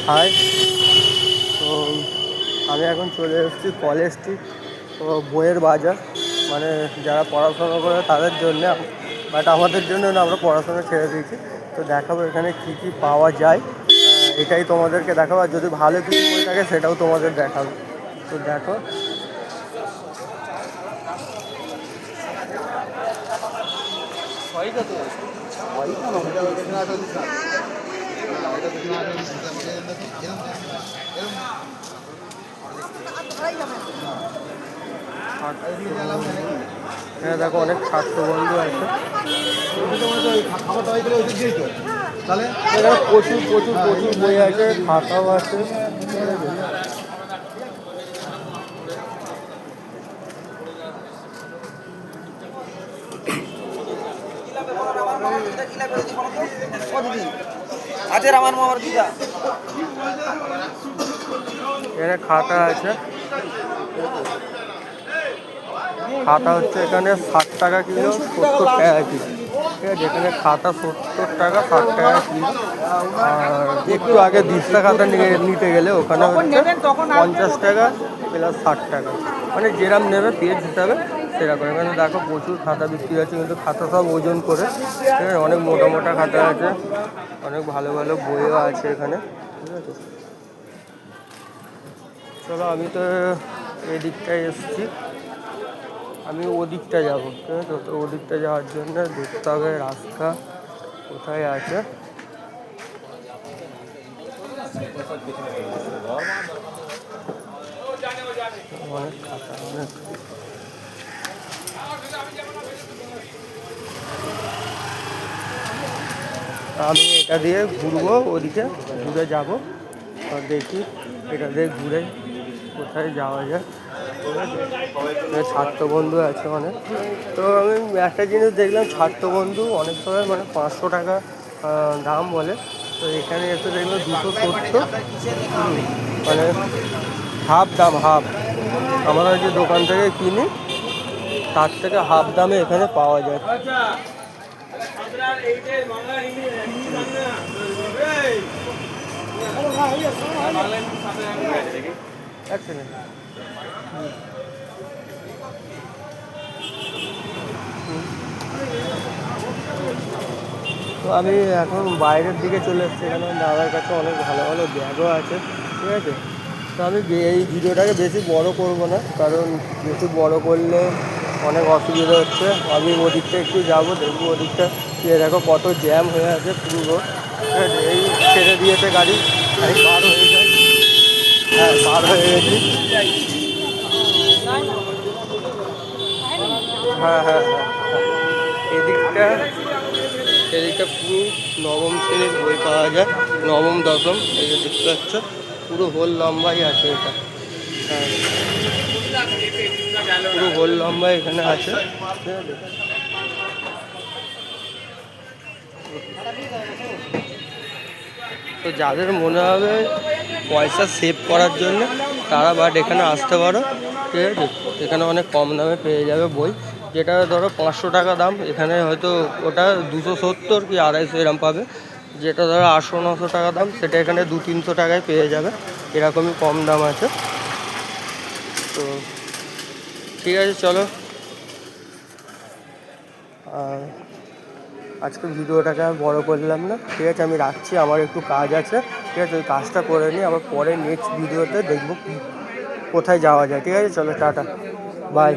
High. তো আমি এখন চলে এসেছি কলেজ স্ট্রিট, তো বইয়ের বাজার, মানে যারা পড়াশোনা করে তাদের জন্য, বাট আমাদের জন্য না, আমরা পড়াশোনা ছেড়ে দিয়েছি। তো দেখাবো এখানে কী কী পাওয়া যায়, এটাই তোমাদেরকে দেখাবো। আর যদি ভালো কিছু বই থাকে সেটাও তোমাদের দেখাবো। তো দেখো, হ্যাঁ দেখো অনেক ছাত্র বন্ধু আছে, এখানে প্রচুর প্রচুর প্রচুর বই আছে, খাতাও আছে, ঠিক আছে। এখানে খাতা আছে, খাতা হচ্ছে এখানে 60 টাকা কিলো, 70 টাকা কিলো, ঠিক আছে। এখানে খাতা 70 টাকা, 60 টাকা কিলো। আর একটু আগে দিস্তা খাতা নিতে গেলে ওখানে হচ্ছে 50 টাকা প্লাস 60 টাকা, মানে যেরকম নেবে পেজ হিসাবে সেরকম। এখানে দেখো প্রচুর খাতা বিক্রি আছে, কিন্তু খাতা সব ওজন করে, ঠিক আছে। অনেক মোটা মোটা খাতা আছে, অনেক ভালো ভালো বইও আছে এখানে, ঠিক আছে। চলো, আমি তো এদিকটায় এসেছি, আমি ওদিকটা যাবো, ঠিক আছে। তো ওদিকটা যাওয়ার জন্য দেখতে হবে রাস্তা কোথায় আছে। অনেক খাতা, অনেক। আমি এটা দিয়ে ঘুরবো, ওদিকে ঘুরে যাবো, আর দেখি এটা দিয়ে ঘুরে কোথায় যাওয়া যায়। ছাত্র বন্ধু আছে অনেক। তো আমি একটা জিনিস দেখলাম, ছাত্র বন্ধু অনেক সময় মানে 500 টাকা দাম বলে, তো এখানে এসে দেখলো 270, মানে হাফ দাম, হাফ। আমরা যে দোকান থেকে কিনি তার থেকে হাফ দামে এখানে পাওয়া যায়। এক সেকেন্ড। তো আমি এখন বাইরের দিকে চলে এসেছি, এখানে দাদার কাছে অনেক ভালো ভালো ব্যাগও আছে, ঠিক আছে। তো আমি এই ভিডিওটাকে বেশি বড় করব না, কারণ বেশি বড় করলে অনেক অসুবিধা হচ্ছে। আমি ওদিকটা একটু যাবো, দেখবো ওদিকটা দেখো কত জ্যাম হয়ে আছে পুরো, ঠিক আছে। এই ছেড়ে দিয়েছে গাড়ি, গাড়ি পার হয়ে যায়। হ্যাঁ, পার হয়ে গেছি। হ্যাঁ হ্যাঁ হ্যাঁ, এদিকটা এদিকটা পুরো নবম শ্রেণীর বই পাওয়া যায়, নবম দশম, এই যে দেখতে পাচ্ছ পুরো হোল লম্বাই আছে এটা। হ্যাঁ, পুরো হোল লম্বা এখানে আছে, ঠিক আছে। তো যাদের মনে হবে পয়সা সেভ করার জন্য তারা বাট এখানে আসতে পারো, ঠিক আছে। এখানে অনেক কম দামে পেয়ে যাবে বই, যেটা ধরো 500 টাকা দাম, এখানে হয়তো ওটা 270 কি 250 এরম পাবে। যেটা ধরো 800-900 টাকা দাম, সেটা এখানে 200-300 টাকায় পেয়ে যাবে, এরকমই কম দাম আছে। তো ঠিক আছে, চলো আজকে ভিডিওটাকে বড় করলাম না, ঠিক আছে। আমি রাখছি, আমার একটু কাজ আছে, ঠিক আছে। ওই কাজটা করে নিই, আবার পরে নেক্সট ভিডিওতে দেখবো কোথায় যাওয়া যায়, ঠিক আছে। চলো, টাটা, বাই।